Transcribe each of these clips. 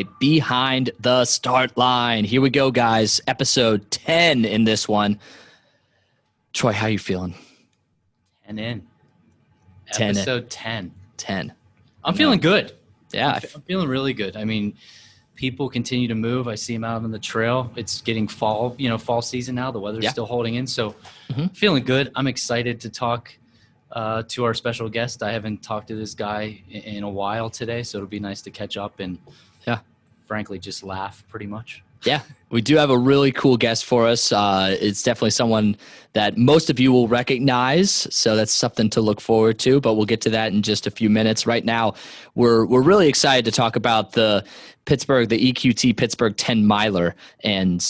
by Behind the Start Line. Here we go, guys. Episode 10 in this one. Troy, how you feeling? 10 in. 10 Episode 10. 10. I'm feeling good. Yeah. I'm feeling really good. I mean, people continue to move. I see them out on the trail. It's getting fall season now. The weather's still holding in. So feeling good. I'm excited to talk to our special guest. I haven't talked to this guy in a while today, so it'll be nice to catch up and frankly just laugh pretty much. Yeah, we do have a really cool guest for us. It's definitely someone that most of you will recognize, so that's something to look forward to, but we'll get to that in just a few minutes. Right now, we're really excited to talk about the EQT Pittsburgh 10 miler and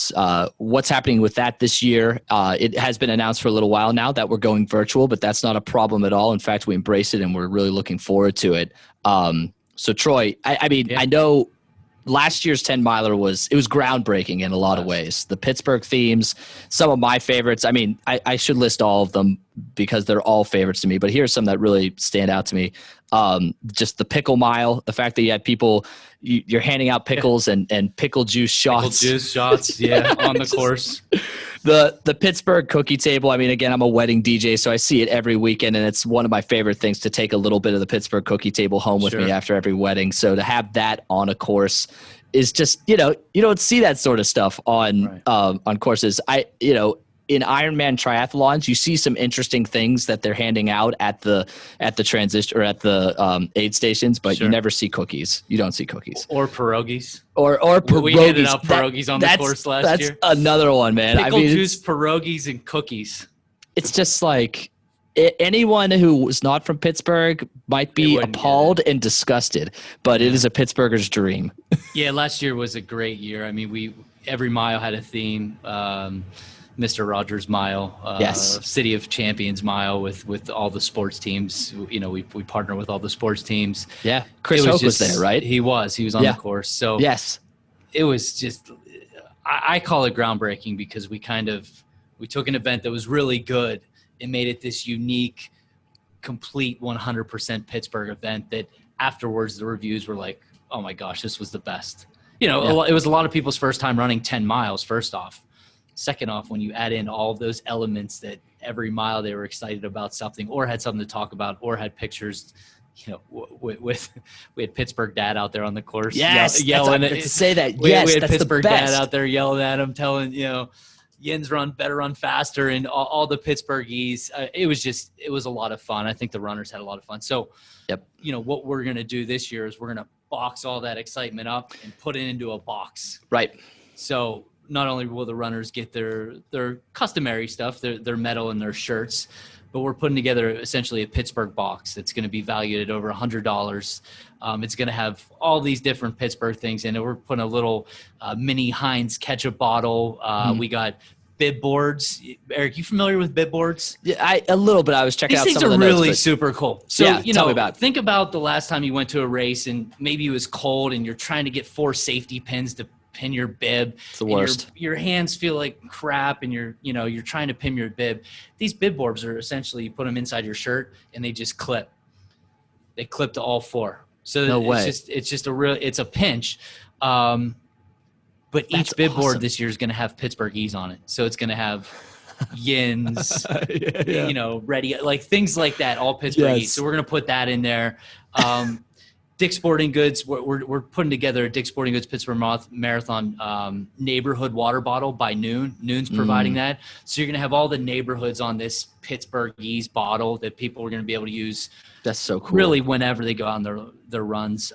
what's happening with that this year. It has been announced for a little while now that we're going virtual, but that's not a problem at all. In fact, we embrace it and we're really looking forward to it. So Troy, I know last year's 10 miler was groundbreaking in a lot of ways. The Pittsburgh themes, some of my favorites. I mean, I should list all of them because they're all favorites to me, but here's some that really stand out to me. Just the pickle mile, the fact that you had people, you're handing out pickles and pickle juice shots. Pickle juice shots, on the course. The Pittsburgh cookie table. I mean, again, I'm a wedding DJ, so I see it every weekend, and it's one of my favorite things to take a little bit of the Pittsburgh cookie table home with me after every wedding. So to have that on a course is just, you don't see that sort of stuff on courses. In Ironman triathlons, you see some interesting things that they're handing out at the transition or at the aid stations, but you never see cookies. You don't see cookies or pierogies. Or pierogies. We handed out pierogies on the course last year. That's another one, man. Pickle juice, pierogies, and cookies. It's just like anyone who was not from Pittsburgh might be appalled and disgusted, but it is a Pittsburgher's dream. Yeah, last year was a great year. I mean, every mile had a theme. Mr. Rogers Mile, City of Champions Mile with all the sports teams. We partner with all the sports teams. Yeah, Chris Hoke was there, right? He was on the course. So it was just, I call it groundbreaking because we took an event that was really good and made it this unique, complete 100% Pittsburgh event that afterwards the reviews were like, oh my gosh, this was the best. It was a lot of people's first time running 10 miles, first off. Second off, when you add in all of those elements that every mile they were excited about something or had something to talk about or had pictures, we had Pittsburgh dad out there on the course. Yes, yelling to say that. We had that's Pittsburgh the best. dad out there yelling at him, telling, Yin's better run faster and all the Pittsburghese. It was a lot of fun. I think the runners had a lot of fun. So, what we're going to do this year is we're going to box all that excitement up and put it into a box. Right. So, not only will the runners get their customary stuff, their medal and their shirts, but we're putting together essentially a Pittsburgh box that's going to be valued at over $100. It's going to have all these different Pittsburgh things in it. We're putting a little mini Heinz ketchup bottle. We got bib boards. Eric, you familiar with bib boards? Yeah, a little bit. I was checking out some of the notes. These things are really super cool. So, tell me about it. Think about the last time you went to a race and maybe it was cold and you're trying to get 4 safety pins to pin your bib. It's the worst. Your hands feel like crap and you're trying to pin your bib. These bib boards are essentially, you put them inside your shirt and they just clip. They clip to all 4. So no way. It's a pinch. But That's each bib board awesome. this year is going to have Pittsburghese on it. So it's going to have Yins, ready, like things like that, all Pittsburghese. Yes. So we're going to put that in there. Dick's Sporting Goods, we're putting together a Dick's Sporting Goods Pittsburgh Marathon neighborhood water bottle by Noon. Noon's providing that. So you're going to have all the neighborhoods on this Pittsburghese bottle that people are going to be able to use. That's so cool. Really whenever they go on their runs.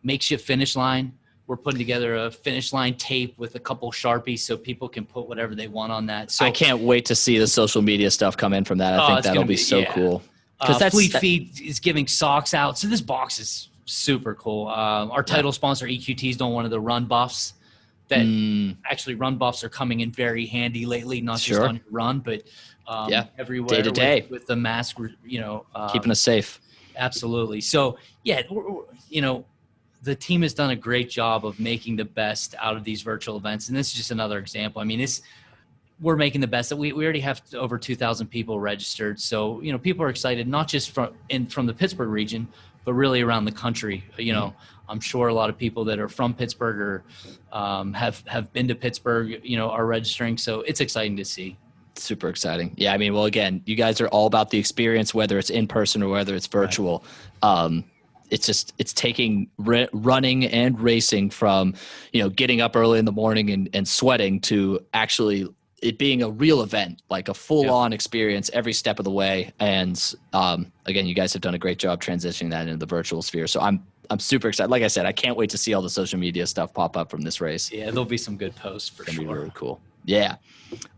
Makeshift finish line. We're putting together a finish line tape with a couple Sharpies so people can put whatever they want on that. So I can't wait to see the social media stuff come in from that. I think that'll be so cool. Because Fleet Feet is giving socks out. So this box is super cool. Our title sponsor, EQT, is doing one of the run buffs. That actually run buffs are coming in very handy lately, not just on your run, but everywhere day to day with the mask, keeping us safe. Absolutely. So, the team has done a great job of making the best out of these virtual events. And this is just another example. I mean, we're making the best. We already have over 2,000 people registered. So, people are excited, not just from the Pittsburgh region, really around the country. You know, I'm sure a lot of people that are from Pittsburgh or have been to Pittsburgh, you know, are registering. So it's exciting to see. Super exciting. Yeah, I mean, well, again, you guys are all about the experience, whether it's in person or whether it's virtual. Right. It's taking running and racing from, you know, getting up early in the morning and sweating to actually it being a real event, like a full-on experience every step of the way. And again, you guys have done a great job transitioning that into the virtual sphere. So I'm super excited. Like I said, I can't wait to see all the social media stuff pop up from this race. Yeah, there'll be some good posts for sure. Be really cool. Yeah.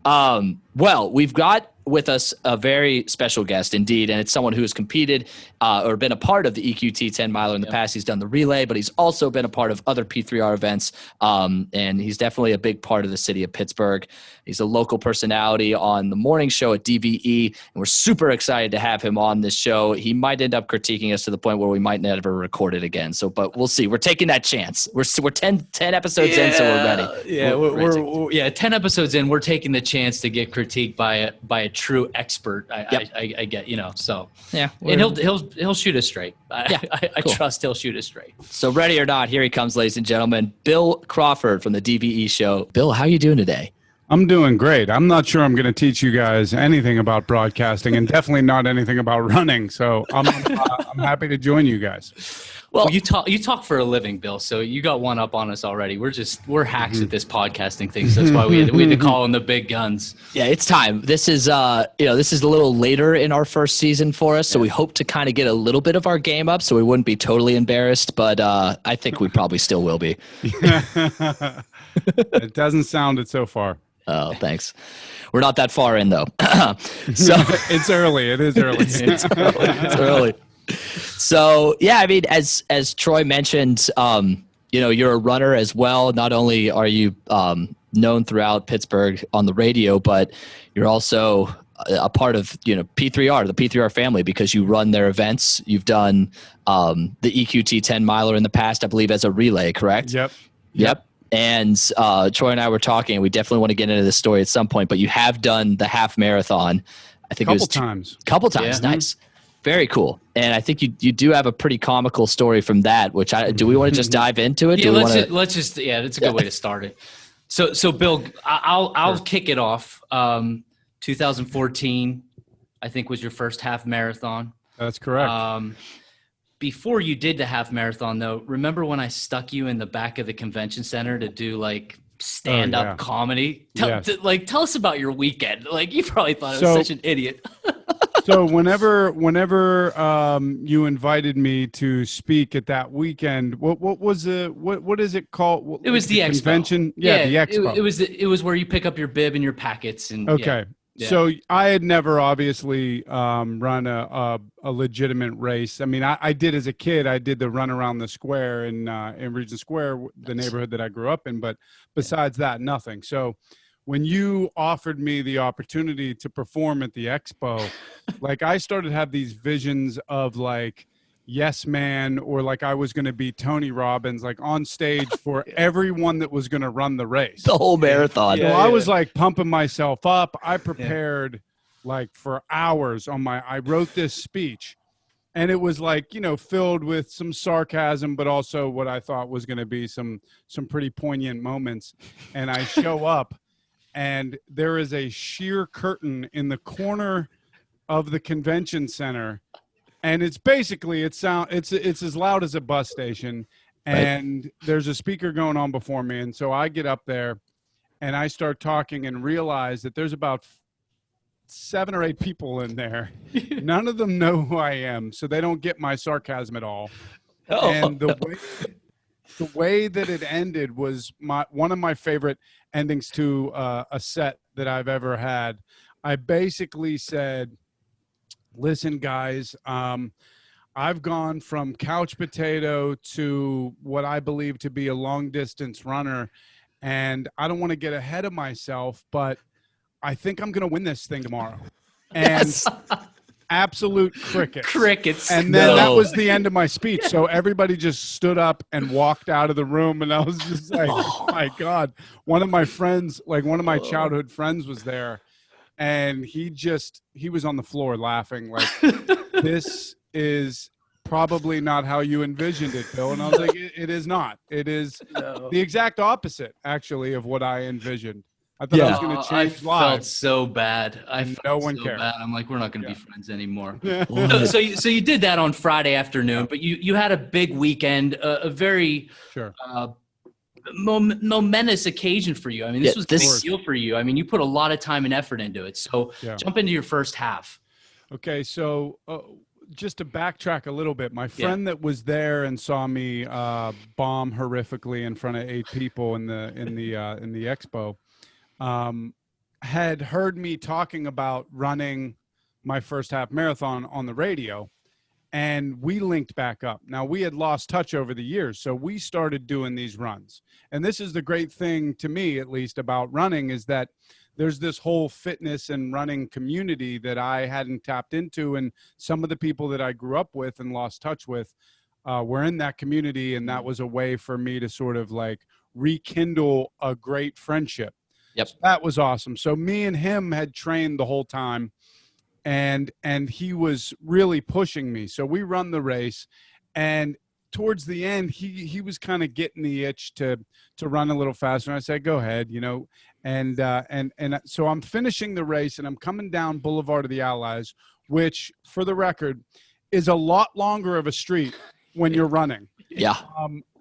Well, we've got with us a very special guest indeed, and it's someone who has competed or been a part of the EQT 10 miler in the past. He's done the relay, but he's also been a part of other P3R events, and he's definitely a big part of the city of Pittsburgh. He's a local personality on the morning show at DVE, and we're super excited to have him on this show. He might end up critiquing us to the point where we might never record it again. So, but we'll see. We're taking that chance. We're 10 episodes in, so we're ready. Yeah, we're 10 episodes in. We're taking the chance to get critiqued by a true expert. I get, you know, so yeah, and he'll shoot us straight. I cool. trust he'll shoot us straight. So ready or not, here he comes, ladies and gentlemen, Bill Crawford from the DVE show. Bill, how are you doing today? I'm doing great. I'm not sure I'm going to teach you guys anything about broadcasting and definitely not anything about running. So I'm happy to join you guys. Well, you talk for a living, Bill. So you got one up on us already. We're hacks at this podcasting thing. So that's why we had to call in the big guns. Yeah, it's time. This is this is a little later in our first season for us, so we hope to kind of get a little bit of our game up, so we wouldn't be totally embarrassed. But I think we probably still will be. It doesn't sound it so far. Oh, thanks. We're not that far in, though. So it's early. It is early. It's early. So, yeah, I mean, as Troy mentioned, you're a runner as well. Not only are you known throughout Pittsburgh on the radio, but you're also a part of, P3R, the P3R family, because you run their events. You've done the EQT 10 miler in the past, I believe, as a relay, correct? Yep. And Troy and I were talking, and we definitely want to get into this story at some point, but you have done the half marathon. I think couple times. Yeah. Nice. Very cool. And I think you do have a pretty comical story from that, which do we want to just dive into it? Yeah, let's just that's a good way to start it. So Bill, I'll kick it off. 2014, I think, was your first half marathon. That's correct. Before you did the half marathon, though, remember when I stuck you in the back of the convention center to do like stand-up comedy? Tell us about your weekend. Like, you probably thought I was such an idiot. So whenever you invited me to speak at that weekend, what is it called? It was the expo. Convention. Yeah, the expo. It was where you pick up your bib and your packets and okay. Yeah. So I had never obviously run a legitimate race. I mean, I did as a kid. I did the run around the square in Regent Square, the neighborhood that I grew up in. But besides that, nothing. So when you offered me the opportunity to perform at the expo, like I started to have these visions of like Yes Man, or like I was going to be Tony Robbins, like on stage for everyone that was going to run the race. The whole marathon. So I was like pumping myself up. I prepared like for hours I wrote this speech, and it was like, filled with some sarcasm, but also what I thought was going to be some pretty poignant moments. And I show up, and there is a sheer curtain in the corner of the convention center. And it's basically it's as loud as a bus station, and there's a speaker going on before me. And so I get up there and I start talking and realize that there's about 7 or 8 people in there. None of them know who I am, so they don't get my sarcasm at all. Oh. And the way that it ended was one of my favorite endings to a set that I've ever had. I basically said, listen, guys, I've gone from couch potato to what I believe to be a long distance runner, and I don't want to get ahead of myself, but I think I'm going to win this thing tomorrow. And absolute crickets. And then that was the end of my speech. So everybody just stood up and walked out of the room, and I was just like, oh my God. One of my friends, like one of my childhood friends, was there. And he was on the floor laughing like, this is probably not how you envisioned it, Bill. And I was like, it is not. It is the exact opposite, actually, of what I envisioned. I thought I was going to change lives. I felt so bad. No one cared. Bad. I'm like, we're not going to be friends anymore. So you did that on Friday afternoon, but you had a big weekend, a very momentous occasion for you. I mean, this was a big deal for you. I mean, you put a lot of time and effort into it. So jump into your first half. Okay, so just to backtrack a little bit, my friend that was there and saw me bomb horrifically in front of 8 people in the expo, had heard me talking about running my first half marathon on the radio, and we linked back up. Now, we had lost touch over the years, so we started doing these runs. And this is the great thing, to me at least, about running, is that there's this whole fitness and running community that I hadn't tapped into, and some of the people that I grew up with and lost touch with were in that community, and that was a way for me to sort of like rekindle a great friendship. Yep. So that was awesome. So me and him had trained the whole time, and he was really pushing me. So we run the race, and towards the end, he was kind of getting the itch to run a little faster. And I said, go ahead, you know. And so I'm finishing the race, and I'm coming down Boulevard of the Allies, which, for the record, is a lot longer of a street when you're running. Yeah.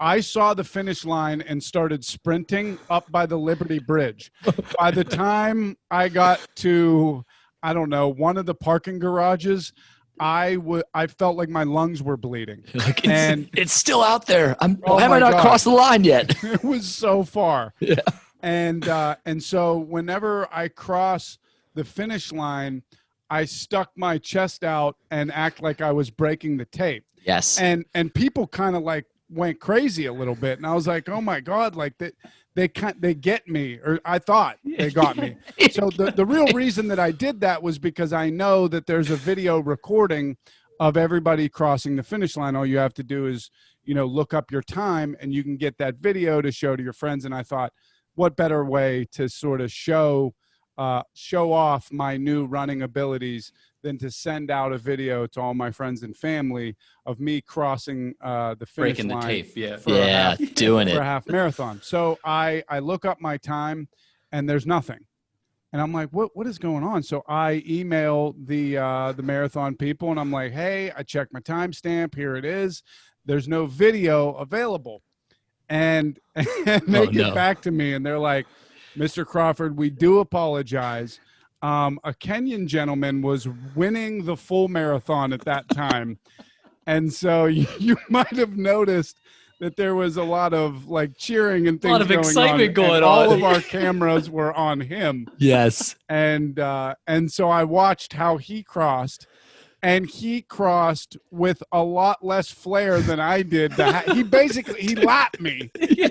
I saw the finish line and started sprinting up by the Liberty Bridge. By the time I got to, I don't know, one of the parking garages, I felt like my lungs were bleeding. Like it's still out there. Have I not crossed the line yet? It was so far. Yeah. And so whenever I cross the finish line, I stuck my chest out and act like I was breaking the tape. Yes. And people kind of like went crazy a little bit. And I was like, oh my God, like they get me, or I thought they got me. So the real reason that I did that was because I know that there's a video recording of everybody crossing the finish line. All you have to do is, look up your time, and you can get that video to show to your friends. And I thought, what better way to sort of show off my new running abilities than to send out a video to all my friends and family of me crossing the finish line. Breaking the tape, for a half marathon. So I look up my time, and there's nothing. And I'm like, what is going on? So I email the marathon people, and I'm like, hey, I checked my timestamp. Here it is. There's no video available. And they get back to me, and they're like, Mr. Crawford, we do apologize. A Kenyan gentleman was winning the full marathon at that time. And so you might have noticed that there was a lot of like cheering and things going on. A lot of excitement going on. All of our cameras were on him. Yes. And so I watched how he crossed. And he crossed with a lot less flair than I did. He lapped me. He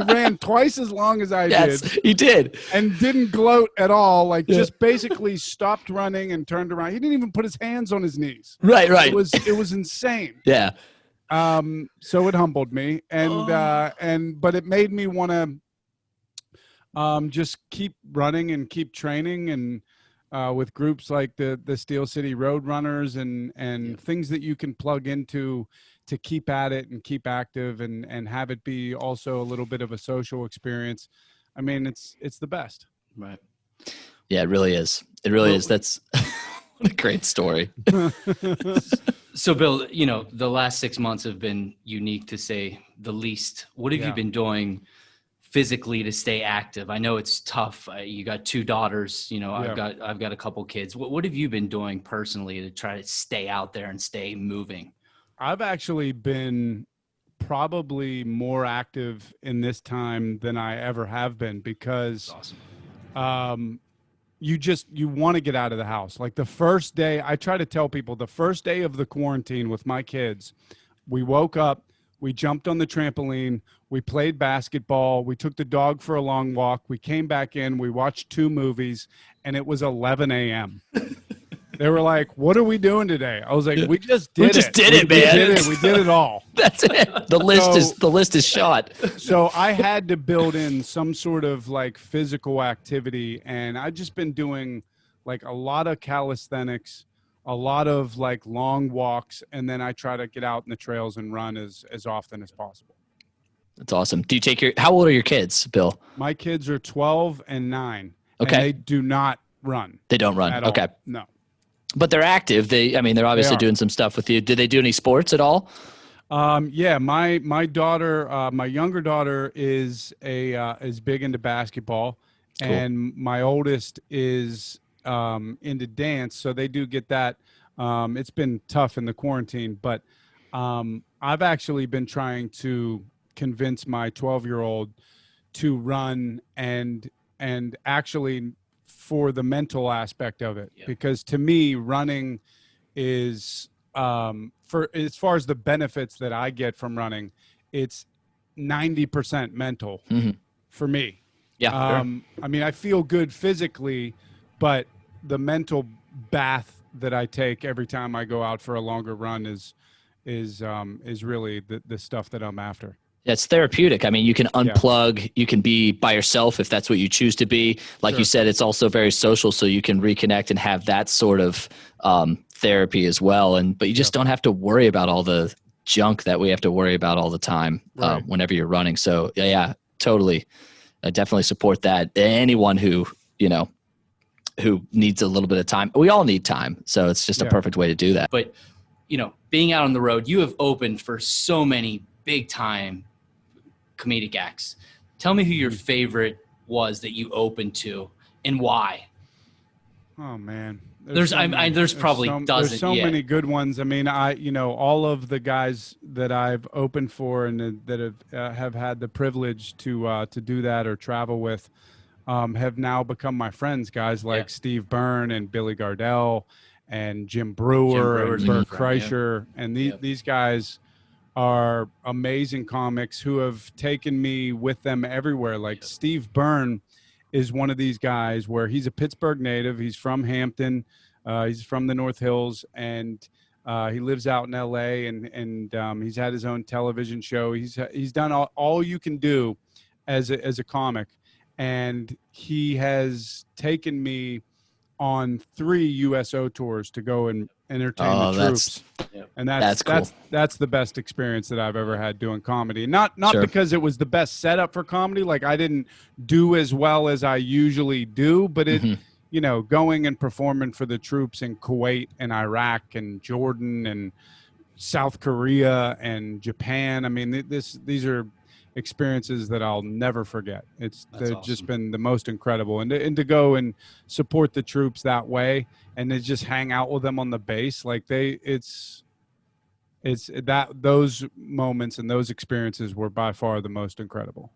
ran twice as long as I did. Yes, he did. And didn't gloat at all. Just basically stopped running and turned around. He didn't even put his hands on his knees. Right. It was insane. Yeah. So it humbled me, but it made me want to just keep running and keep training, and with groups like the Steel City Road Runners and things that you can plug into to keep at it and keep active and have it be also a little bit of a social experience. I mean, it's the best. Right. Yeah, it really is. It really is. That's what a great story. So Bill, the last 6 months have been unique, to say the least. What have you been doing physically to stay active? I know it's tough. You got 2 daughters, I've got a couple kids. What have you been doing personally to try to stay out there and stay moving? I've actually been probably more active in this time than I ever have been, because awesome. You want to get out of the house. Like the first day, I try to tell people, the first day of the quarantine with my kids, we woke up, we jumped on the trampoline, we played basketball, we took the dog for a long walk, we came back in, we watched 2 movies, and it was 11 a.m. They were like, what are we doing today? I was like, we just did it, man. We did it all. That's it. The list is shot. So I had to build in some sort of like physical activity, and I've just been doing like a lot of calisthenics, a lot of like long walks, and then I try to get out in the trails and run as often as possible. That's awesome. Do you take how old are your kids, Bill? My kids are 12 and 9. Okay. And they do not run. They don't run. Okay. All. No. But they're active. They're obviously doing some stuff with you. Did they do any sports at all? Yeah, my daughter, my younger daughter is big into basketball. Cool. And my oldest is into dance, so they do get that. It's been tough in the quarantine, but I've actually been trying to convince my 12-year-old to run and actually for the mental aspect of it, because to me running is for as far as the benefits that I get from running, it's 90% mental for me. Yeah. Sure. I feel good physically, but the mental bath that I take every time I go out for a longer run is really the stuff that I'm after. Yeah, it's therapeutic. You can unplug, you can be by yourself if that's what you choose to be. Like Sure. You said, it's also very social, so you can reconnect and have that sort of therapy as well. But you just don't have to worry about all the junk that we have to worry about all the time whenever you're running. So yeah, totally. I definitely support that. Anyone who needs a little bit of time, we all need time. So it's just a perfect way to do that. But, being out on the road, you have opened for so many big time comedic acts. Tell me who your favorite was that you opened to and why. Oh man. There's probably dozens. There's so many good ones. All of the guys that I've opened for and that have had the privilege to do that or travel with have now become my friends. Guys like Steve Byrne and Billy Gardell and Jim Brewer and Bert Kreischer. And these guys are amazing comics who have taken me with them everywhere. Like Steve Byrne is one of these guys where he's a Pittsburgh native. He's from Hampton. He's from the North Hills, and he lives out in LA, and he's had his own television show. He's done all you can do as a comic, and he has taken me on 3 USO tours to go and entertain the troops. And that's cool. That's the best experience that I've ever had doing comedy. Not Sure. because it was the best setup for comedy. Like I didn't do as well as I usually do, but it, going and performing for the troops in Kuwait and Iraq and Jordan and South Korea and Japan. These are experiences that I'll never forget. They've awesome. Just been the most incredible, and to go and support the troops that way, and to just hang out with them on the base, like it's that those moments and those experiences were by far the most incredible.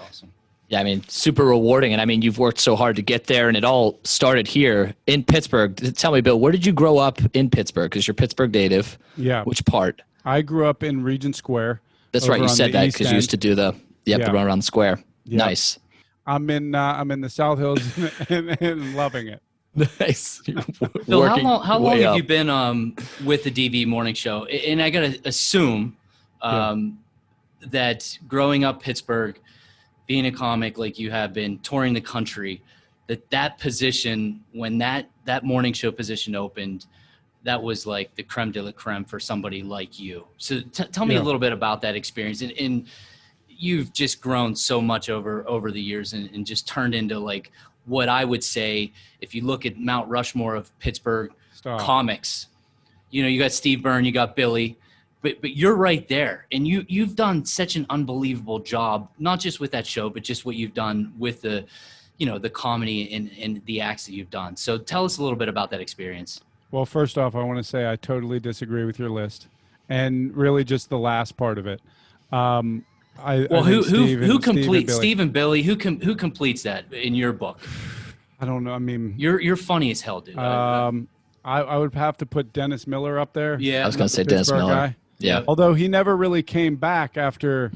Awesome. Yeah, super rewarding, and you've worked so hard to get there, and it all started here in Pittsburgh. Tell me, Bill, where did you grow up in Pittsburgh? Because you're Pittsburgh native. Yeah. Which part? I grew up in Regent Square. That's right. You said that because you used to do the run around the square. Yep. Nice. I'm in the South Hills and loving it. Nice. Phil, how long have you been with the DVE Morning Show? And I gotta assume that growing up Pittsburgh, being a comic like you have been, touring the country, that position, when that morning show position opened, that was like the creme de la creme for somebody like you. So tell me a little bit about that experience. And you've just grown so much over the years and just turned into like what I would say, if you look at Mount Rushmore of Pittsburgh comics, you got Steve Byrne, you got Billy, but you're right there. And you've done such an unbelievable job, not just with that show, but just what you've done with the comedy and the acts that you've done. So tell us a little bit about that experience. Well, first off, I want to say I totally disagree with your list, and really just the last part of it. Who completes Steve and Billy? Who completes that in your book? I don't know. You're funny as hell, dude. I would have to put Dennis Miller up there. Yeah, I was going to say Dennis Miller. Guy. Yeah, although he never really came back after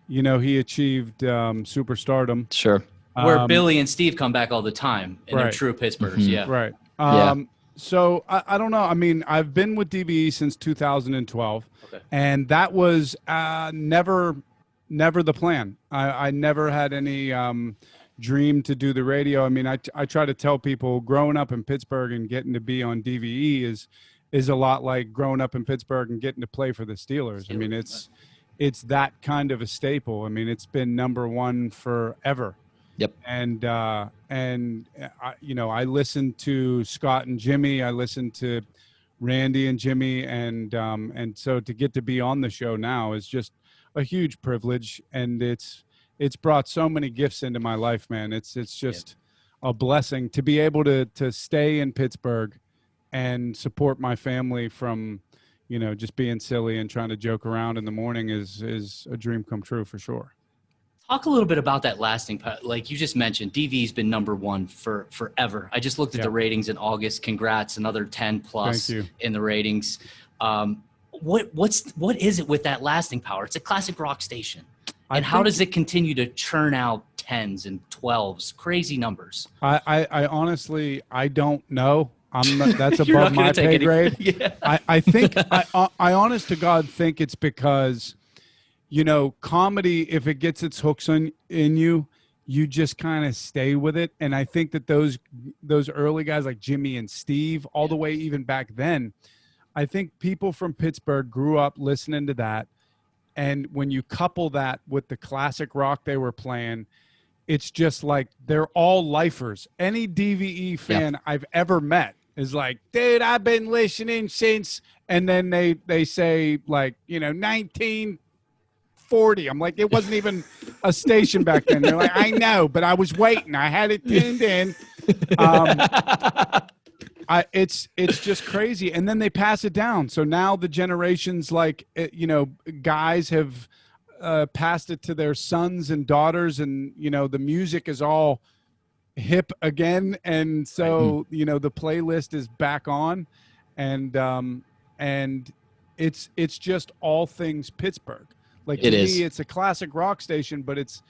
he achieved superstardom. Sure. Where Billy and Steve come back all the time, and they're true Pittsburghers. Yeah, right. So I don't know. I've been with DVE since 2012, and that was never the plan. I never had any, dream to do the radio. I mean, I try to tell people growing up in Pittsburgh and getting to be on DVE is a lot like growing up in Pittsburgh and getting to play for the Steelers. I mean, it's that kind of a staple. I mean, it's been number one forever. Yep. And I, I listened to Scott and Jimmy. I listened to Randy and Jimmy, and so to get to be on the show now is just a huge privilege, and it's brought so many gifts into my life, man. It's just a blessing to be able to stay in Pittsburgh and support my family from, just being silly and trying to joke around in the morning is a dream come true for sure. Talk a little bit about that lasting, like you just mentioned, DV's been number one for forever. I just looked at the ratings in August. Congrats, another 10 plus in the ratings. What is it with that lasting power? It's a classic rock station. And how does it continue to churn out 10s and 12s, crazy numbers? I honestly, I don't know. That's above my pay grade. Yeah. I think, I honest to God think it's because, comedy, if it gets its hooks in you, you just kind of stay with it. And I think that those early guys like Jimmy and Steve, all the way even back then, I think people from Pittsburgh grew up listening to that. And when you couple that with the classic rock they were playing, it's just like they're all lifers. Any DVE fan I've ever met is like, dude, I've been listening since, and then they say like, 1940. I'm like, it wasn't even a station back then. They're like, I know, but I was waiting. I had it tuned in. It's just crazy. And then they pass it down. So now the generations, like, guys have passed it to their sons and daughters, and, the music is all hip again. And so, the playlist is back on, and it's just all things Pittsburgh. Like, to me, it's a classic rock station, but it's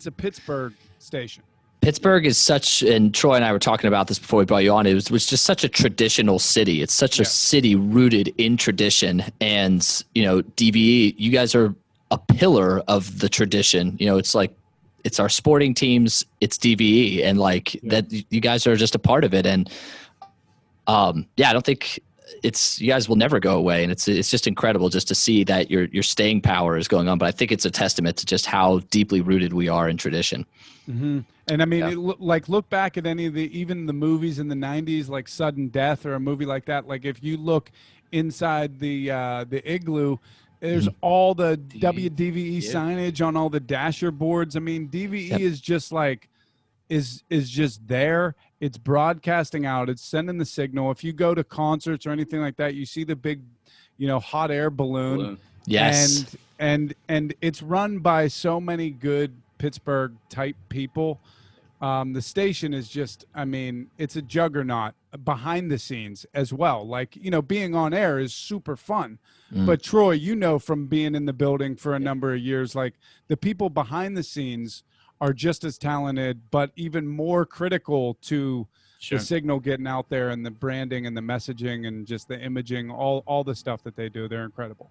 a Pittsburgh station. Pittsburgh is such, and Troy and I were talking about this before we brought you on, it was just such a traditional city. It's such a city rooted in tradition. And, DVE, you guys are a pillar of the tradition. It's like, it's our sporting teams, it's DVE, and that you guys are just a part of it. And I don't think you guys will never go away. And it's just incredible just to see that your staying power is going on. But I think it's a testament to just how deeply rooted we are in tradition. Mm-hmm. And I mean, look back at any of even the movies in the 90s, like Sudden Death or a movie like that. Like, if you look inside the igloo, there's all the WDVE signage on all the dasher boards. I mean, DVE is just like, is just there. It's broadcasting out. It's sending the signal. If you go to concerts or anything like that, you see the big, hot air balloon. Yes. And it's run by so many good Pittsburgh type people. The station is just, it's a juggernaut behind the scenes as well. Like, being on air is super fun. But Troy, from being in the building for a number of years, like, the people behind the scenes are just as talented, but even more critical to the signal getting out there, and the branding and the messaging and just the imaging, all the stuff that they do. They're incredible.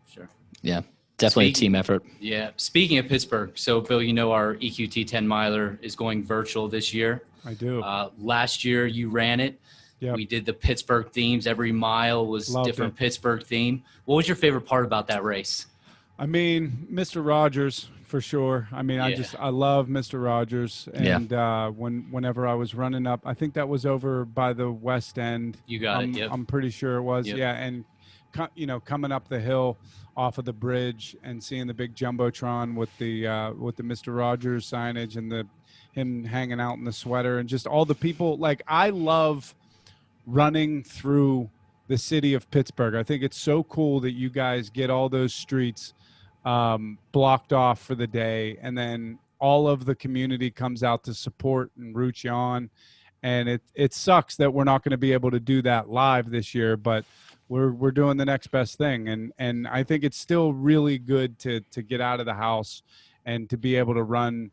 Sure. Yeah. Definitely a team effort. Yeah. Speaking of Pittsburgh, so Bill, our EQT 10 miler is going virtual this year. I do. Last year you ran it. Yep. We did the Pittsburgh themes. Every mile was different Pittsburgh theme. What was your favorite part about that race? Mr. Rogers, for sure. I love Mr. Rogers. And whenever I was running up, I think that was over by the West End. You got it. Yep. I'm pretty sure it was. Yep. Yeah. And, coming up the hill off of the bridge and seeing the big Jumbotron with the Mr. Rogers signage and him hanging out in the sweater, and just all the people. Like, I love running through the city of Pittsburgh. I think it's so cool that you guys get all those streets blocked off for the day, and then all of the community comes out to support and root you on. And it sucks that we're not going to be able to do that live this year, but we're doing the next best thing. And I think it's still really good to get out of the house and to be able to run,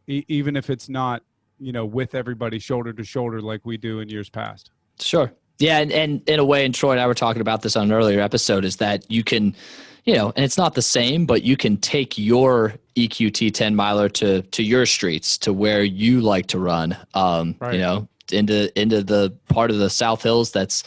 even if it's not, with everybody shoulder to shoulder like we do in years past. Sure. Yeah. And in a way, and Troy and I were talking about this on an earlier episode, is that you can and it's not the same, but you can take your EQT 10 miler to your streets, to where you like to run, right. Into the part of the South Hills that's,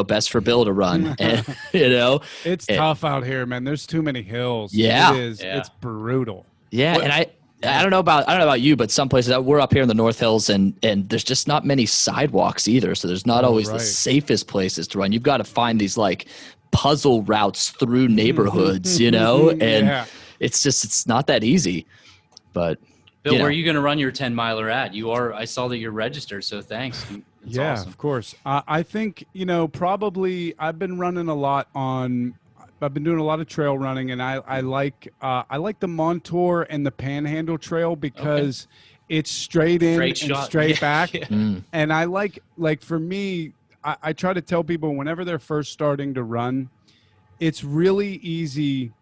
best for Bill to run. And, it's tough out here, man. There's too many hills. Yeah. It is. Yeah. It's brutal. Yeah. And I don't know about you, but some places we're up here in the North Hills and there's just not many sidewalks either. So there's not always the safest places to run. You've got to find these like puzzle routes through neighborhoods, and it's not that easy, but Bill, where are you going to run your 10 miler at? I saw that you're registered. So thanks. It's awesome. Of course. I think, probably I've been running a lot I've been doing a lot of trail running, and I like the Montour and the Panhandle Trail because it's straight in and straight back. And I like for me, I try to tell people whenever they're first starting to run, it's really easy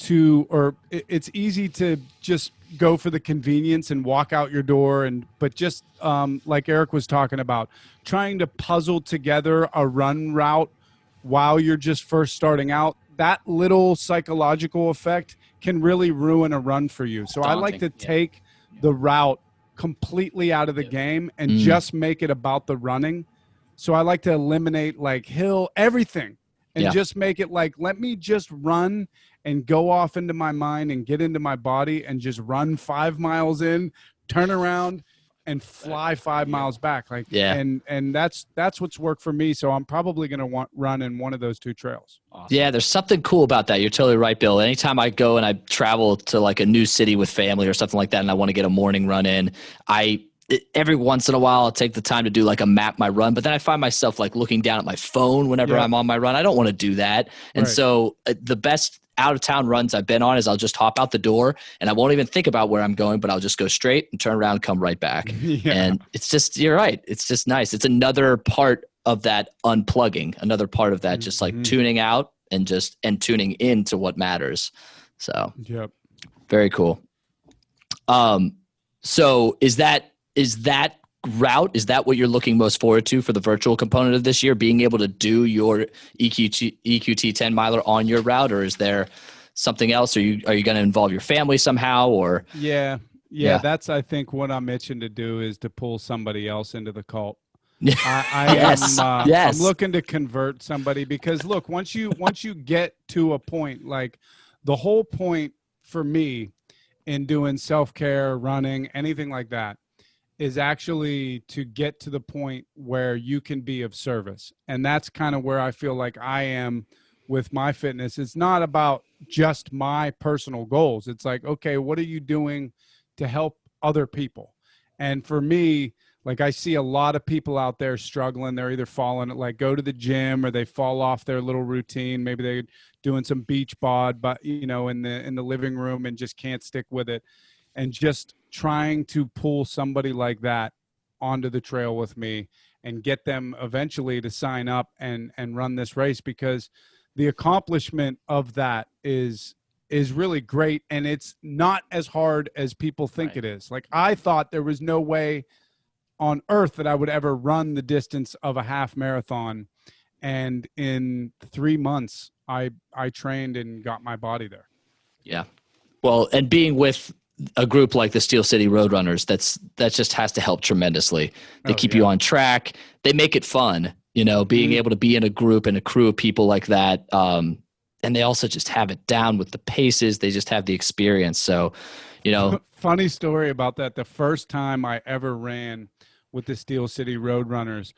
it's easy to just go for the convenience and walk out your door. But just like Eric was talking about, trying to puzzle together a run route while you're just first starting out, that little psychological effect can really ruin a run for you. So I like to take the route completely out of the game and just make it about the running. So I like to eliminate like hill, everything, and just make it like, let me just run and go off into my mind and get into my body and just run 5 miles in, turn around and fly 5 miles back. And that's what's worked for me. So I'm probably going to run in one of those two trails. Awesome. Yeah. There's something cool about that. You're totally right, Bill. Anytime I go and I travel to like a new city with family or something like that, and I want to get a morning run in, every once in a while I'll take the time to do like a map my run, but then I find myself like looking down at my phone whenever I'm on my run. I don't want to do that. And so the best out of town runs I've been on is I'll just hop out the door and I won't even think about where I'm going, but I'll just go straight and turn around and come right back. And it's just, you're right. It's just nice. It's another part of that unplugging, another part of that, just like tuning out and tuning into what matters. So very cool. So is that route, is that what you're looking most forward to for the virtual component of this year, being able to do your EQT 10 miler on your route, or is there something else? Are you going to involve your family somehow, or? Yeah. That's, I think, what I'm itching to do is to pull somebody else into the cult. I'm looking to convert somebody, because look, once you get to a point, like the whole point for me in doing self-care, running, anything like that, is actually to get to the point where you can be of service. And that's kind of where I feel like I am with my fitness. It's not about just my personal goals. It's like, okay, what are you doing to help other people? And for me, like, I see a lot of people out there struggling. They're either falling, like, go to the gym, or they fall off their little routine. Maybe they're doing some beach bod, but in the living room, and just can't stick with it. And just trying to pull somebody like that onto the trail with me and get them eventually to sign up and run this race, because the accomplishment of that is really great. And it's not as hard as people think it is. Like, I thought there was no way on earth that I would ever run the distance of a half marathon. And in 3 months, I trained and got my body there. Yeah. Well, and being with a group like the Steel City Roadrunners, that just has to help tremendously. They keep you on track. They make it fun, being able to be in a group and a crew of people like that. And they also just have it down with the paces. They just have the experience. So, Funny story about that. The first time I ever ran with the Steel City Roadrunners,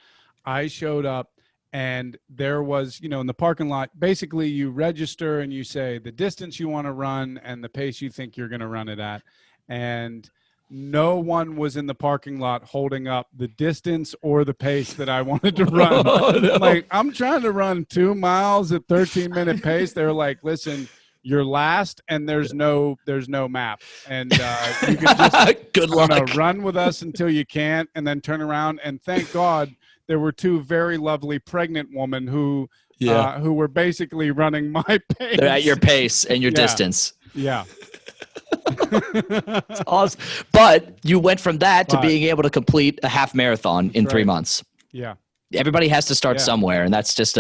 I showed up, and there was, in the parking lot, basically you register and you say the distance you want to run and the pace you think you're going to run it at. And no one was in the parking lot holding up the distance or the pace that I wanted to run. Like, I'm trying to run 2 miles at 13-minute pace. They're like, listen, you're last, and there's no map. And you can just good luck. Run with us until you can't, and then turn around. And thank God, there were two very lovely pregnant women who were basically running my pace. They're at your pace and your distance. Yeah. It's awesome. But you went from that to being able to complete a half marathon in 3 months. Yeah. Everybody has to start somewhere, and that's just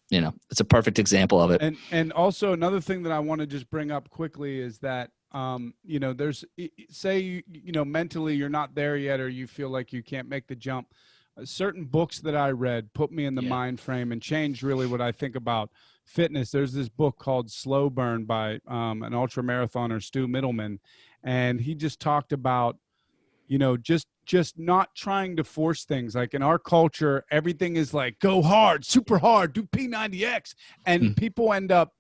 it's a perfect example of it. And also another thing that I want to just bring up quickly is that, there's, say, mentally you're not there yet, or you feel like you can't make the jump. Certain books that I read put me in the mind frame and changed really what I think about fitness. There's this book called Slow Burn by an ultra marathoner, Stu Middleman. And he just talked about, just not trying to force things. Like in our culture, everything is like, go hard, super hard, do P90X. And people end up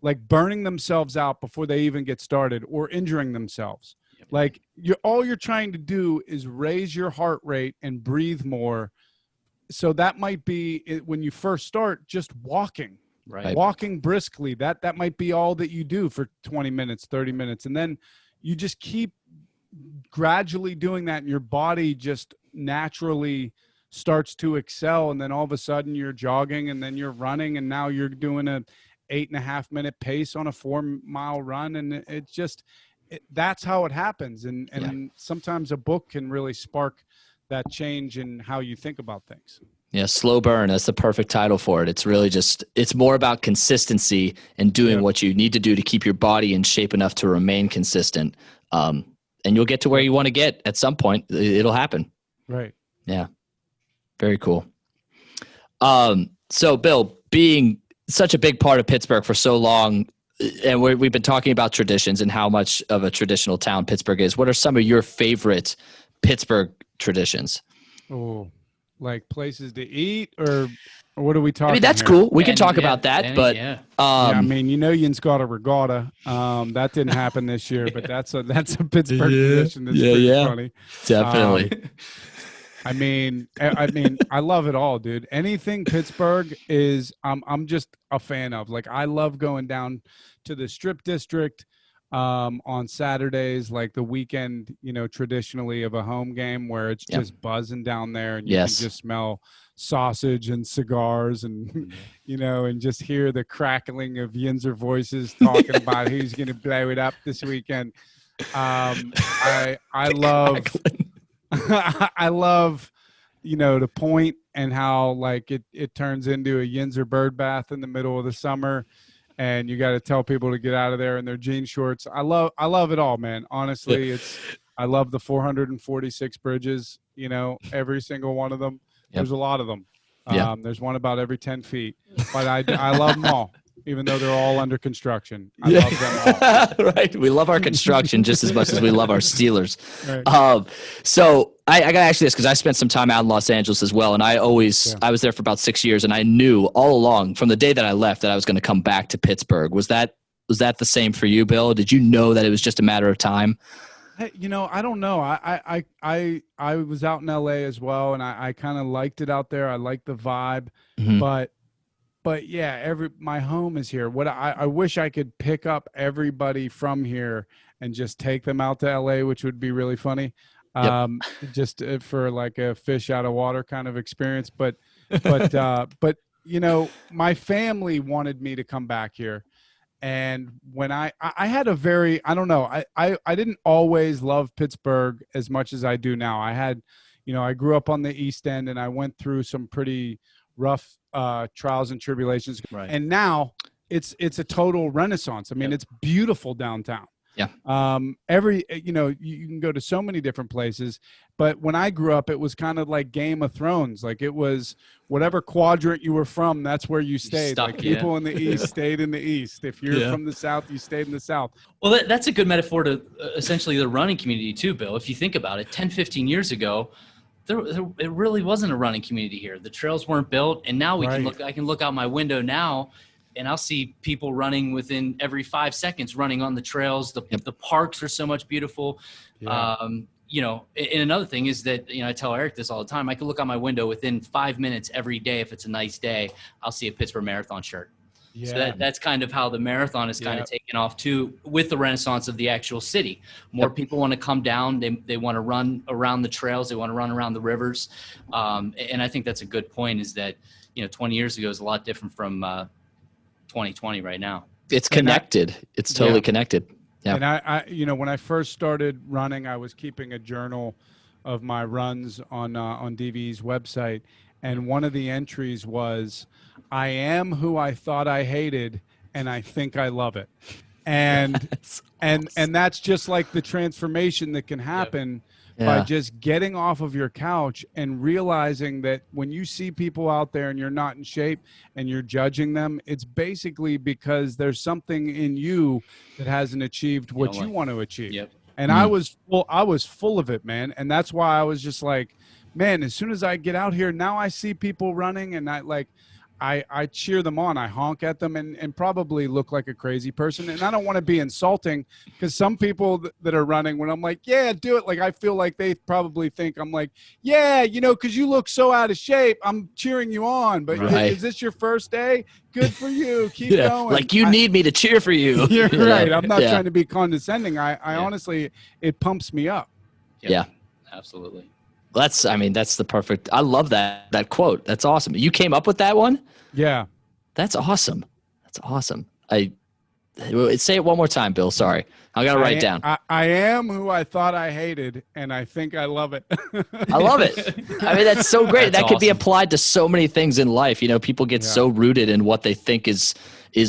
like burning themselves out before they even get started, or injuring themselves. Like all you're trying to do is raise your heart rate and breathe more. So that might be when you first start, just walking, walking briskly. That might be all that you do for 20 minutes, 30 minutes. And then you just keep gradually doing that, and your body just naturally starts to excel. And then all of a sudden you're jogging, and then you're running, and now you're doing a 8.5 minute pace on a 4-mile run. And it's just, that's how it happens. And sometimes a book can really spark that change in how you think about things. Yeah. Slow Burn. That's the perfect title for it. It's really just, it's more about consistency and doing what you need to do to keep your body in shape enough to remain consistent. And you'll get to where you want to get at some point. It'll happen. Right. Yeah. Very cool. So Bill, being such a big part of Pittsburgh for so long, and we've been talking about traditions and how much of a traditional town Pittsburgh is. What are some of your favorite Pittsburgh traditions? Oh, like places to eat, or what are we talking? I mean, that's here? cool. We can talk about that, but I mean, Yin's got a regatta. That didn't happen this year, but that's a Pittsburgh tradition. That's pretty funny. Definitely. I mean, I love it all, dude. Anything Pittsburgh is, I'm just a fan of. Like, I love going down to the Strip District on Saturdays, like the weekend, traditionally of a home game, where it's just buzzing down there, and you can just smell sausage and cigars, and and just hear the crackling of Yinzer voices talking about who's going to blow it up this weekend. I love. I love, the point, and how like it turns into a Yinzer bird bath in the middle of the summer, and you got to tell people to get out of there in their jean shorts. I love it all, man. Honestly, I love the 446 bridges, every single one of them. There's a lot of them. There's one about every 10 feet, but I love them all. Even though they're all under construction. I love them all. Right. We love our construction just as much as we love our Steelers. Right. So I got to ask you this, because I spent some time out in Los Angeles as well. And I was there for about 6 years, and I knew all along from the day that I left that I was going to come back to Pittsburgh. Was that the same for you, Bill? Did you know that it was just a matter of time? Hey, I don't know. I was out in LA as well, and I kind of liked it out there. I liked the vibe, But yeah, my home is here. What I wish I could pick up everybody from here and just take them out to LA, which would be really funny. Just for like a fish out of water kind of experience. But my family wanted me to come back here. And when I had a very, I don't know, I didn't always love Pittsburgh as much as I do now. I had, I grew up on the East End, and I went through some pretty rough trials and tribulations, and now it's a total renaissance. I mean, it's beautiful downtown. You can go to so many different places, but when I grew up, it was kind of like Game of Thrones. Like, it was whatever quadrant you were from, that's where you stayed. Like, people in the East stayed in the East. If you're from the South, you stayed in the South. Well, that's a good metaphor to essentially the running community too, Bill. If you think about it, 10, 15 years ago, it really wasn't a running community here. The trails weren't built, and now I can look out my window now, and I'll see people running within every 5 seconds, running on the trails. The parks are so much beautiful. And another thing is that, I tell Eric this all the time. I can look out my window within 5 minutes every day. If it's a nice day, I'll see a Pittsburgh Marathon shirt. Yeah. So that's kind of how the marathon is kind of taken off too, with the renaissance of the actual city. More people want to come down. They want to run around the trails. They want to run around the rivers. And I think that's a good point, is that, 20 years ago is a lot different from 2020 right now. It's connected. It's totally connected. Yeah. And I when I first started running, I was keeping a journal of my runs on DVE's website. and one of the entries was, "I am who I thought I hated, and I think I love it." And and that's just like the transformation that can happen by just getting off of your couch and realizing that when you see people out there and you're not in shape and you're judging them, it's basically because there's something in you that hasn't achieved what you want to achieve. And I was full of it, man. And that's why I was just like, man, as soon as I get out here, now I see people running and I cheer them on. I honk at them and probably look like a crazy person. And I don't want to be insulting, because some people that are running, when I'm like, yeah, do it, like I feel like they probably think I'm like, yeah, because you look so out of shape, I'm cheering you on. But is this your first day? Good for you. Keep going. Like you need me to cheer for you. You're right. I'm not trying to be condescending. I honestly, it pumps me up. Yeah, absolutely. That's the perfect. I love that quote. That's awesome. You came up with that one? Yeah. That's awesome. That's awesome. Say it one more time, Bill. Sorry. I got to write it down. I am who I thought I hated, and I think I love it. I love it. That's so great. That could be applied to so many things in life. People get so rooted in what they think is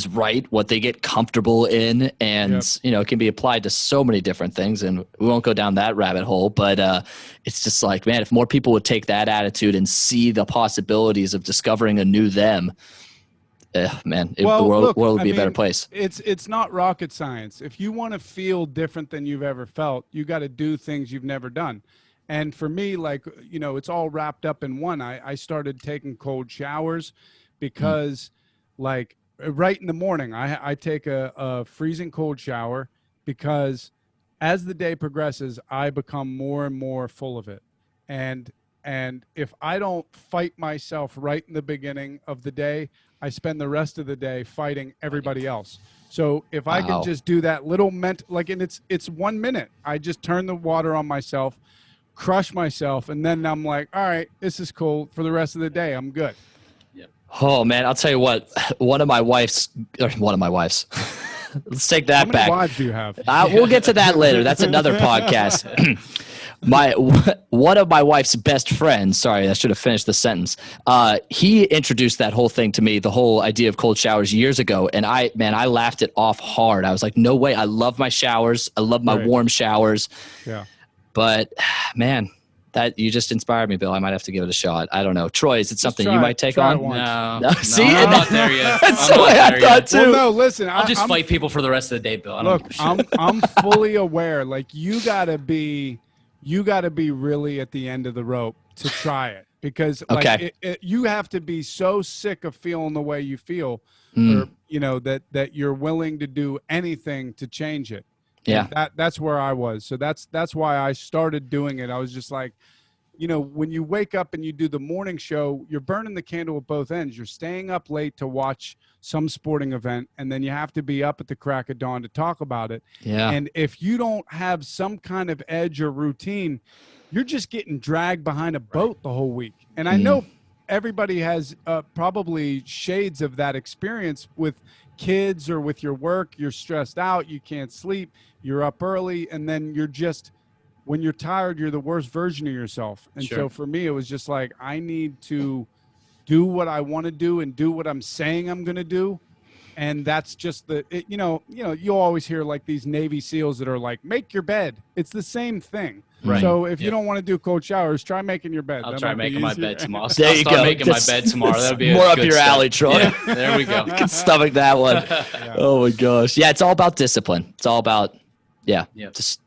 right, what they get comfortable in, and it can be applied to so many different things, and we won't go down that rabbit hole, but it's just like, man, if more people would take that attitude and see the possibilities of discovering a new them, man, the world would be a better place. It's not rocket science. If you want to feel different than you've ever felt, you got to do things you've never done. And for me, it's all wrapped up in one. I started taking cold showers because right in the morning, I take a freezing cold shower, because as the day progresses, I become more and more full of it. And if I don't fight myself right in the beginning of the day, I spend the rest of the day fighting everybody else. So if I can just do that little and it's 1 minute, I just turn the water on myself, crush myself, and then I'm like, all right, this is cool. For the rest of the day, I'm good. Oh man, I'll tell you what. One of my wives. Let's take that back. How many wives do you have? We'll get to that later. That's another podcast. One of my wife's best friends. Sorry, I should have finished the sentence. He introduced that whole thing to me, the whole idea of cold showers, years ago, and I laughed it off hard. I was like, no way. I love my showers. I love my warm showers. Yeah. But man, that you just inspired me, Bill. I might have to give it a shot. I don't know. Troy, is it something you might take on? No. See, I'm not there yet. That's the way I thought too. Well, no, listen. I'll just fight people for the rest of the day, Bill. Look, I'm fully aware. You gotta be really at the end of the rope to try it, because you have to be so sick of feeling the way you feel, or that you're willing to do anything to change it. Yeah, that's where I was. So that's why I started doing it. I was just like, when you wake up and you do the morning show, you're burning the candle at both ends. You're staying up late to watch some sporting event, and then you have to be up at the crack of dawn to talk about it. Yeah. And if you don't have some kind of edge or routine, you're just getting dragged behind a boat the whole week. And I know everybody has probably shades of that experience with kids or with your work. You're stressed out, you can't sleep, you're up early, and then when you're tired, you're the worst version of yourself. And so for me, it was just like, I need to do what I want to do and do what I'm saying I'm going to do. And that's just you'll always hear these Navy SEALs that are like, make your bed. It's the same thing. Right. So if you don't want to do cold showers, try making your bed. I'll try making my bed tomorrow. There you go. Making my bed tomorrow. That'll be more up your alley, Troy. Yeah, there we go. You can stomach that one. Oh my gosh. Yeah, it's all about discipline. It's all about just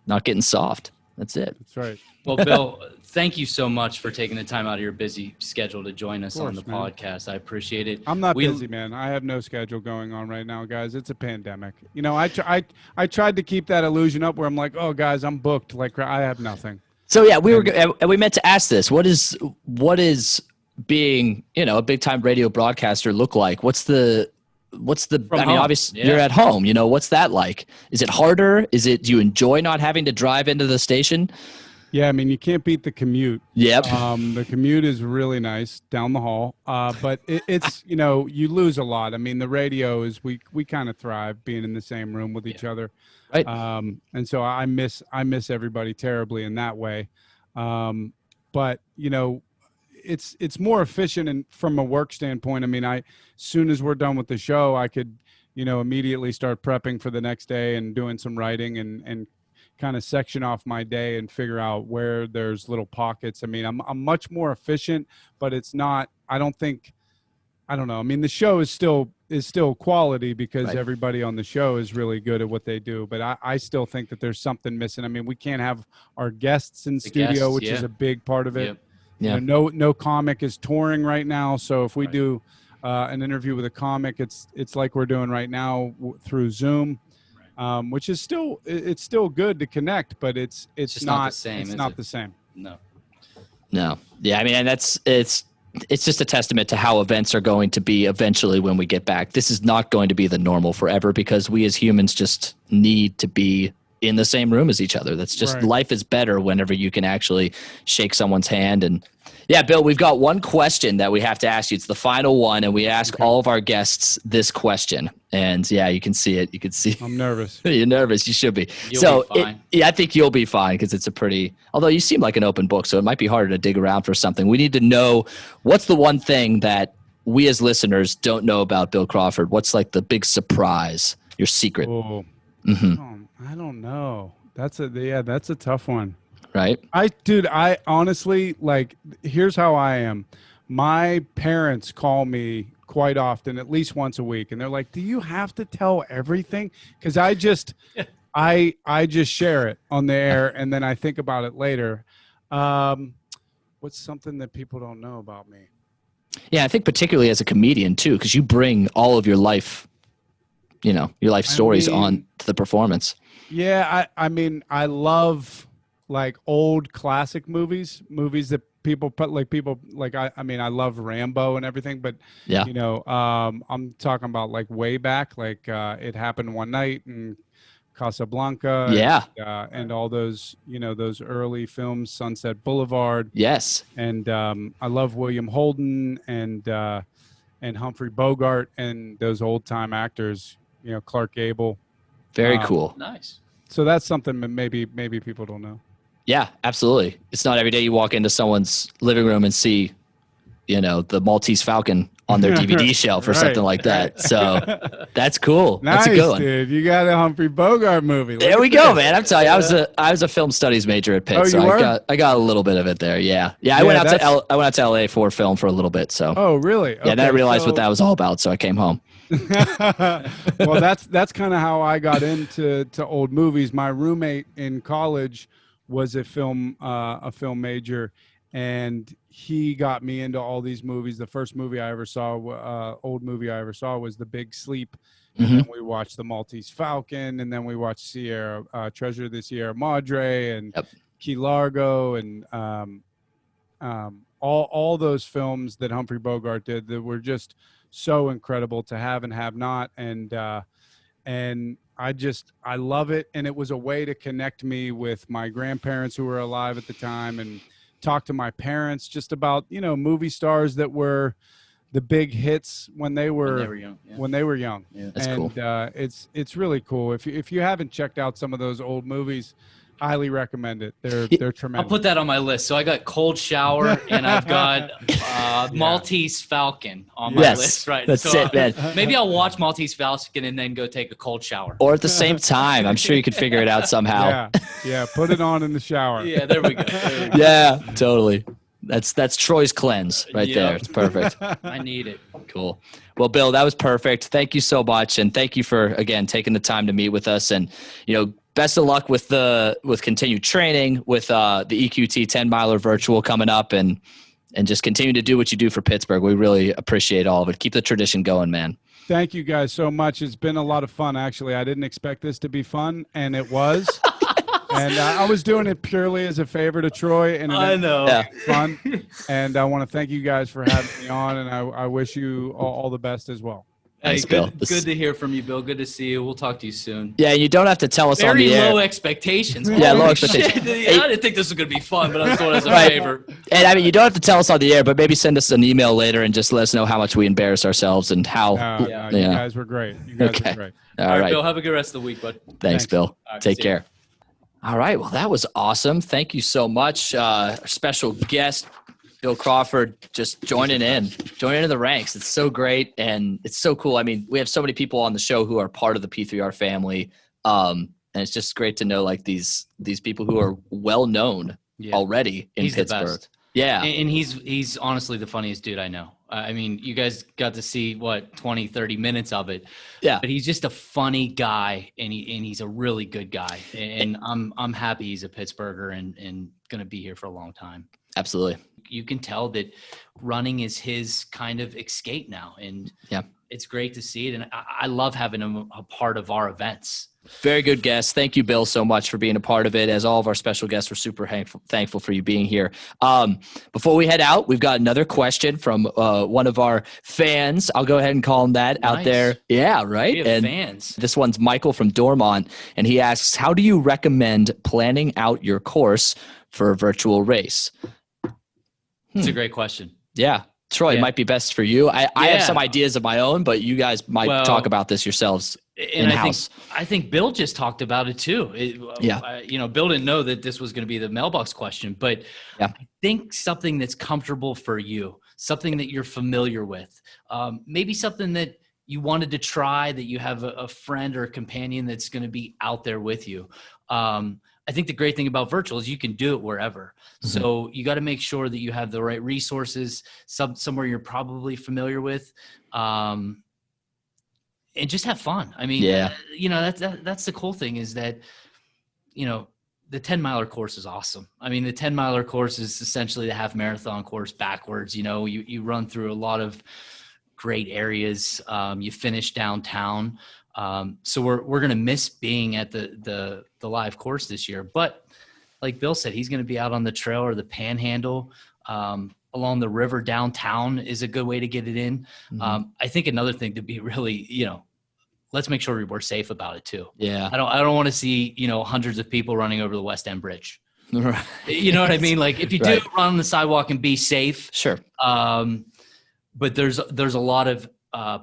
not getting soft. That's it. That's right. Well, Bill, thank you so much for taking the time out of your busy schedule to join us on the podcast. I appreciate it. I'm not busy, man. I have no schedule going on right now, guys. It's a pandemic. I tried to keep that illusion up where I'm like, oh, guys, I'm booked. I have nothing. So yeah, we meant to ask this. What is being a big time radio broadcaster look like? What's the obviously you're at home, what's that like? Is it harder? Do you enjoy not having to drive into the station? Yeah, you can't beat the commute. Yep. The commute is really nice down the hall, but it's you lose a lot. The radio is we kind of thrive being in the same room with each other, right? And so I miss everybody terribly in that way. But it's more efficient and from a work standpoint. I mean, as soon as we're done with the show, I could, immediately start prepping for the next day and doing some writing and kind of section off my day and figure out where there's little pockets. I mean, I'm much more efficient, but it's not, I don't know. I mean, the show is still quality because everybody on the show is really good at what they do. But I still think that there's something missing. I mean, we can't have our guests in studio, which is a big part of it. Yep. Yeah. No comic is touring right now. So if we do an interview with a comic, it's like we're doing right now through Zoom. Which is still good to connect, but it's not the same. It's not the same. No. Yeah, I mean, and it's just a testament to how events are going to be eventually when we get back. This is not going to be the normal forever because we as humans just need to be in the same room as each other. That's just life is better whenever you can actually shake someone's hand. And yeah, Bill, we've got one question that we have to ask you. It's the final one, and we ask all of our guests this question. And yeah, you can see it. You can see. I'm nervous. You're nervous. You should be. You'll be fine. I think you'll be fine because it's although you seem like an open book, so it might be harder to dig around for something. We need to know what's the one thing that we as listeners don't know about Bill Crawford. What's like the big surprise, your secret? Oh, I don't know. That's a tough one. Right. I honestly, here's how I am. My parents call me quite often, at least once a week. And they're like, do you have to tell everything? Cause I just share it on the air and then I think about it later. What's something that people don't know about me? Yeah. I think particularly as a comedian too, cause you bring all of your life, your life stories on to the performance. Yeah. I mean, I love old classic movies that people put I mean, I love Rambo and everything, but I'm talking about way back, It Happened One Night and Casablanca. Yeah. And all those, those early films, Sunset Boulevard. Yes. And I love William Holden and Humphrey Bogart and those old time actors, Clark Gable. Very cool. Nice. So that's something that maybe people don't know. Yeah, absolutely. It's not every day you walk into someone's living room and see, the Maltese Falcon on their DVD shelf or something like that. So that's cool. Nice, that's a good one. Dude. You got a Humphrey Bogart movie. There we go, man. I'm telling you, I was a film studies major at Pitt, so I got a little bit of it there. Yeah. I went out to LA for film for a little bit. So. Oh, really? Okay, then I realized what that was all about, so I came home. Well, that's kind of how I got into old movies. My roommate in college was a film major, and he got me into all these movies. The first movie I ever saw, old movie I ever saw, was The Big Sleep. And then we watched The Maltese Falcon, and then we watched Treasure of the Sierra Madre and Key Largo, and all those films that Humphrey Bogart did that were just so incredible to have and have not. And I love it. And it was a way to connect me with my grandparents who were alive at the time and talk to my parents just about, movie stars that were the big hits when they were young. Yeah, that's cool. It's really cool. If you haven't checked out some of those old movies, highly recommend it. They're tremendous. I'll put that on my list. So I got Cold Shower and I've got Maltese Falcon on my list. Right. That's it, man. Maybe I'll watch Maltese Falcon and then go take a cold shower. Or at the same time. I'm sure you could figure it out somehow. Yeah. Put it on in the shower. Yeah, there we go. Yeah, totally. That's Troy's cleanse right there. It's perfect. I need it. Cool. Well, Bill, that was perfect. Thank you so much. And thank you for, again, taking the time to meet with us. And, best of luck with continued training, with the EQT 10 miler virtual coming up, and just continue to do what you do for Pittsburgh. We really appreciate all of it. Keep the tradition going, man. Thank you guys so much. It's been a lot of fun, actually. I didn't expect this to be fun, and it was. And I was doing it purely as a favor to Troy, and it was fun. And I want to thank you guys for having me on, and I wish you all the best as well. Thanks, Bill. Good to hear from you, Bill. Good to see you. We'll talk to you soon. Yeah, you don't have to tell us on the air. Very low expectations. Yeah, low expectations. I didn't think this was going to be fun, but I was doing it as a favor. And I mean, you don't have to tell us on the air, but maybe send us an email later and just let us know how much we embarrass ourselves and how. You guys were great. Were great. All right, Bill. Have a good rest of the week, bud. Thanks. Bill. Right, take care. All right. Well, that was awesome. Thank you so much. Our special guest, Bill Crawford just joining in the ranks. It's so great, and it's so cool. I mean, we have so many people on the show who are part of the P3R family, and it's just great to know like these people who are well known already in Pittsburgh. Yeah, and he's honestly the funniest dude I know. I mean, you guys got to see 20, 30 minutes of it. Yeah, but he's just a funny guy, and he's a really good guy. And I'm happy he's a Pittsburgher and going to be here for a long time. Absolutely. You can tell that running is his kind of escape now, and it's great to see it. And I love having him a part of our events. Very good guest. Thank you, Bill, so much for being a part of it. As all of our special guests, we're super thankful for you being here. Before we head out, we've got another question from one of our fans. I'll go ahead and call him that out there. Yeah, right? We have fans. This one's Michael from Dormont, and he asks, how do you recommend planning out your course for a virtual race? It's a great question. Yeah. Troy, it might be best for you. I have some ideas of my own, but you guys might talk about this yourselves in-house. I think Bill just talked about it too. Bill didn't know that this was going to be the mailbox question, but I think something that's comfortable for you, something that you're familiar with, maybe something that you wanted to try, that you have a friend or a companion that's going to be out there with you. I think the great thing about virtual is you can do it wherever. Mm-hmm. So you got to make sure that you have the right resources, somewhere you're probably familiar with, and just have fun. I mean, that's the cool thing is that, the 10-miler course is awesome. I mean, the 10-miler course is essentially the half marathon course backwards. You run through a lot of great areas. You finish downtown. So we're going to miss being at the live course this year, but like Bill said, he's going to be out on the trail or the panhandle, along the river downtown is a good way to get it in. Mm-hmm. I think another thing to be really, let's make sure we're safe about it too. Yeah. I don't want to see, hundreds of people running over the West End Bridge. Right. You know what I mean? Like if you do run on the sidewalk and be safe. Sure. But there's a lot of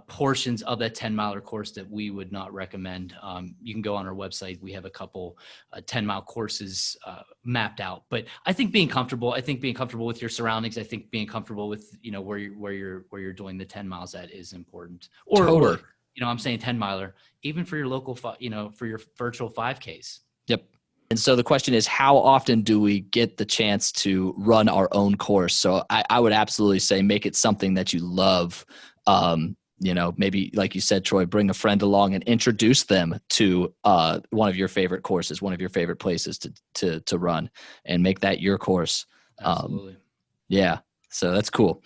portions of that 10-miler course that we would not recommend. You can go on our website. We have a couple 10-mile courses mapped out. But I think being comfortable with your surroundings, I think being comfortable with where you're doing the 10 miles at is important. Or I'm saying 10-miler, even for your local, for your virtual 5Ks. Yep. And so the question is, how often do we get the chance to run our own course? So I would absolutely say make it something that you love. Maybe like you said, Troy, bring a friend along and introduce them to one of your favorite courses, one of your favorite places to run, and make that your course. Absolutely. So that's cool.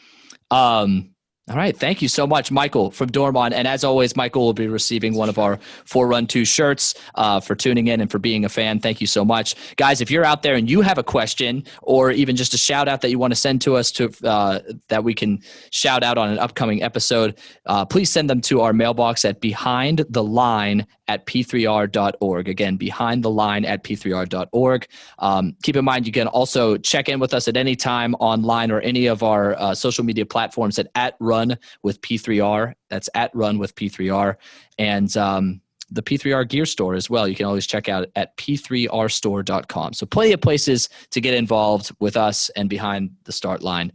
All right. Thank you so much, Michael from Dormont. And as always, Michael will be receiving one of our 4Run2 shirts for tuning in and for being a fan. Thank you so much. Guys, if you're out there and you have a question or even just a shout out that you want to send to us that we can shout out on an upcoming episode, please send them to our mailbox at behindtheline@p3r.org. Again, behindtheline@p3r.org. Keep in mind, you can also check in with us at any time online or any of our social media platforms at Run with P3R. That's at Run with P3R. And the P3R gear store as well. You can always check out at p3rstore.com. So plenty of places to get involved with us and behind the start line.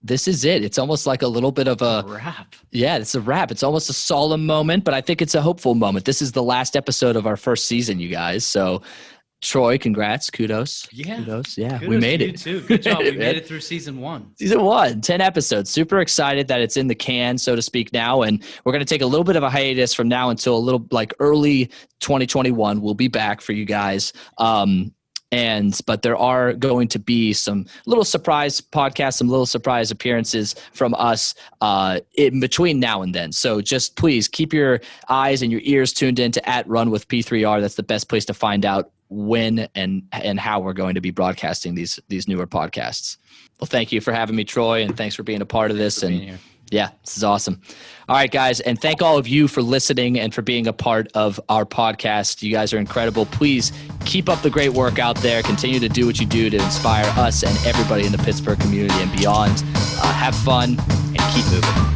This is it. It's almost like a little bit of a wrap. Yeah, it's a wrap. It's almost a solemn moment, but I think it's a hopeful moment. This is the last episode of our first season, you guys. So Troy, congrats. Kudos. Yeah. Kudos. Yeah, Kudos we made to it. You too. Good job. We made it through season 1. Season 1, 10 episodes. Super excited that it's in the can, so to speak, now. And we're going to take a little bit of a hiatus from now until a little early 2021. We'll be back for you guys. But there are going to be some little surprise podcasts, some little surprise appearances from us in between now and then. So just please keep your eyes and your ears tuned in to @Run with P3R. That's the best place to find out when and how we're going to be broadcasting these newer podcasts. Well, thank you for having me, Troy, and thanks for being a part of this. And yeah, this is awesome. All right, guys, and thank all of you for listening and for being a part of our podcast. You guys are incredible. Please keep up the great work out there. Continue to do what you do to inspire us and everybody in the Pittsburgh community and beyond. Have fun and keep moving.